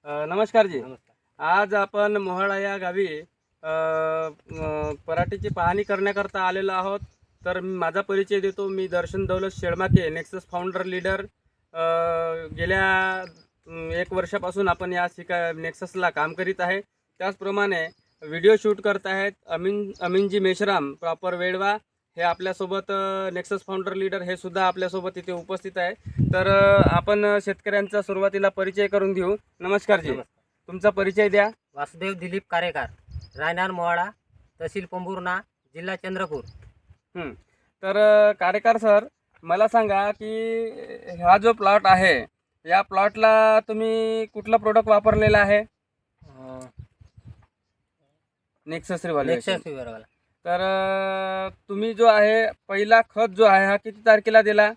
नमस्कार जी. नमस्कार. आज आपण मोहाळा या गावी पराठीची पाहणी करण्याकरता आलेलो आहोत. तर माझा परिचय देतो. मी दर्शन दौलत शेळमाके, नेक्सस फाउंडर लीडर. गेल्या 1 वर्षापासून आपण या नेक्ससला काम करीत आहे. त्याचप्रमाणे व्हिडिओ शूट करत आहेत अमीनजी मेश्राम प्रॉपर वेडवा. हे आपल्यासोबत नेक्सस फाउंडर लीडर हे सुद्धा आपल्यासोबत इथे उपस्थित आहे. तर आपण शेतकऱ्यांचा सुरुवातीला परिचय करून घेऊ. नमस्कार जी. नमस्कार. तुमचा परिचय द्या. वासुदेव दिलीप कारेकार, रायनार मोहाळा, तहसील पंबुर्णा, जिल्हा चंद्रपूर. तर कारेकार सर, मला सांगा की हा जो प्लॉट आहे, या प्लॉटला तुम्ही कुठलं प्रोडक्ट वापरलेलं आहे? Nexus revolution. नेक्सस विभागाला तर तुम्ही जो आहे पहिला खत जो आहे हा किती तारखेला दिला?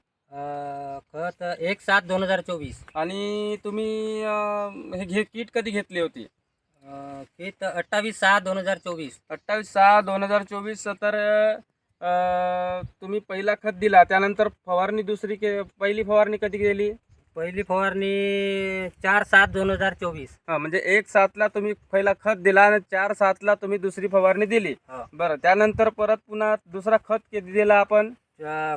खत 1/7/2024. आणि तुम्ही हे किट कधी घेतली होती? कित 28/6/2024. 28/6/2024. तर तुम्ही पहिला खत दिला, त्यानंतर फवारणी पहिली फवारणी कधी केली? पहिली फवारणी 4/7/2024. म्हणजे 1/7ला तुम्ही पहिला खत दिला आणि 4/7ला तुम्ही दुसरी फवारणी दिली. बरं, त्यानंतर परत पुन्हा दुसरा खत कधी दिला आपण?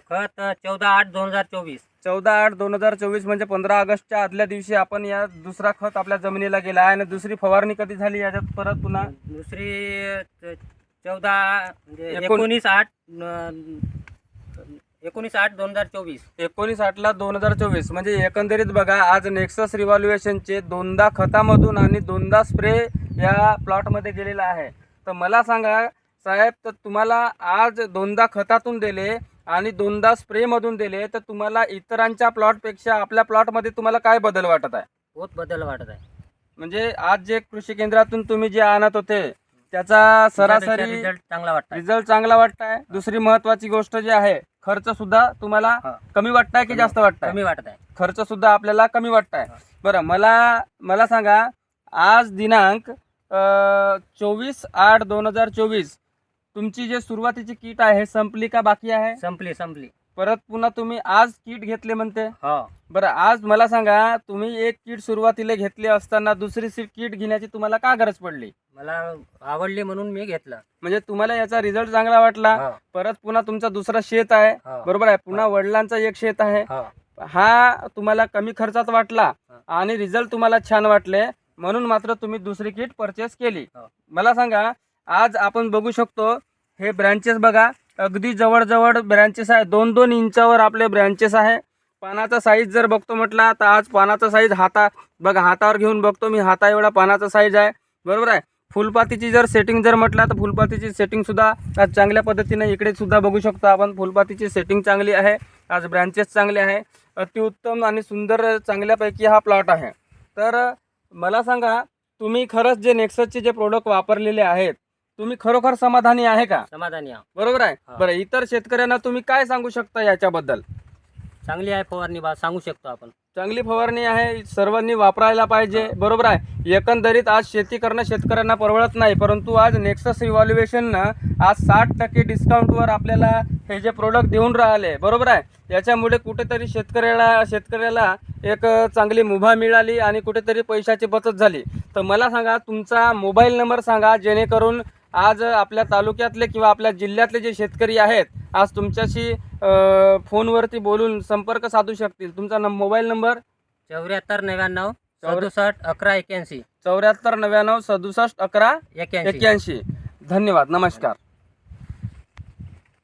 खत 14/8/2024. 14/8/2024 म्हणजे 15 ऑगस्टच्या आदल्या दिवशी आपण या दुसरा खत आपल्या जमिनीला गेला आहे. आणि दुसरी फवारणी कधी झाली याच्यात परत पुन्हा? दुसरी 14 म्हणजे 19/8/2024. 19/8/2024 म्हणजे एकंदरीत बघा, आज नेक्सस रिव्हॉल्युशनचे 2दा खतामधून आणि 2दा स्प्रे या प्लॉटमध्ये गेलेला आहे. तर मला सांगा साहेब, तर तुम्हाला आज 2दा खतातून दिले आणि 2दा स्प्रेमधून दिले, तर तुम्हाला इतरांच्या प्लॉटपेक्षा आपल्या प्लॉटमध्ये तुम्हाला काय बदल वाटत आहे? बहुत बदल वाटत आहे. म्हणजे आज जे कृषी केंद्रातून तुम्ही जे आणत होते त्याचा सरासरी रिझल्ट चांगला वाटत आहे. रिझल्ट चांगला वाटताय. दुसरी महत्वाची गोष्ट जी आहे, खर्च सुद्धा तुम्हाला कमी वाटताय की जास्त वाटताय? कमी वाटत आहे. खर्च सुद्धा आपल्याला कमी वाटताय. बरं, मला सांगा, आज दिनांक 24/8/2024 तुमची जे सुरुवातीची किट आहे संपली का बाकी आहे? संपली. परत पुन्हा तुम्ही आज किट घेतले म्हणते. हो. बरं, आज मला सांगा, तुम्ही एक किट सुरुवातीला घेतली असताना दुसरी किट घेण्याची तुम्हाला का गरज पडली? मला आवडली म्हणून मी घेतलं. म्हणजे तुम्हाला याचा रिझल्ट चांगला वाटला. हो. परत पुन्हा तुमचा दुसरा शेत आहे, हो. बरोबर आहे, पुन्हा वडिलांचा एक शेत आहे. हो. हा तुम्हाला कमी खर्चात वाटला हो. आणि रिझल्ट तुम्हाला छान वाटले, म्हणून मात्र तुम्ही दुसरी किट परचेस केली. हो. मला सांगा, आज आपण बघू शकतो हे ब्रँचेस बघा, अगदी जवळ ब्रँचेस आहे. 2-2 इंचावर आपले ब्रँचेस आहे. पानाचा साईज जर बघतो म्हटला तर आज पानाचा साईज हातावर घेऊन बघतो मी, हाता एवढा पानाचा साईज आहे, बरोबर आहे. फुलपातीची जर सेटिंग जर म्हटलं तर फुलपातीची सेटिंग सुद्धा आज चांगल्या पद्धतीने इकडे सुद्धा बघू शकतो आपण. फुलपातीची सेटिंग चांगली आहे. आज ब्रँचेस चांगले आहे. अतिउत्तम आणि सुंदर चांगल्यापैकी हा प्लॉट आहे. तर मला सांगा, तुम्ही खरंच जे नेक्ससचे जे प्रोडक्ट वापरलेले आहेत, तुम्ही खरोखर समाधानी आहे का? समाधानी आहे. बरोबर आहे. हा. बरं, इतर शेतकऱ्यांना तुम्ही काय सांगू शकता याच्याबद्दल? चांगली आहे फवारणी सांगू शकतो आपण. चांगली फवारणी आहे, सर्वांनी वापरायला पाहिजे, बरोबर आहे. एकंदरीत आज शेती करणं शेतकऱ्यांना परवडत नाही, परंतु आज नेक्सस रिव्हॉल्युशननं आज 60% डिस्काउंटवर आपल्याला हे जे प्रोडक्ट देऊन राहिले, बरोबर आहे. याच्यामुळे कुठेतरी शेतकऱ्याला एक चांगली मुभा मिळाली आणि कुठेतरी पैशाची बचत झाली. तर मला सांगा, तुमचा मोबाईल नंबर सांगा, जेणेकरून आज आपल्या तालुक्यातले किंवा आपल्या जिल्ह्यातले जे शेतकरी आहेत आज तुमच्याशी फोनवरती बोलून संपर्क साधू शकतील. तुमचा मोबाईल नंबर? 7499 67 11 81. 7499 67 11 81. धन्यवाद. नमस्कार.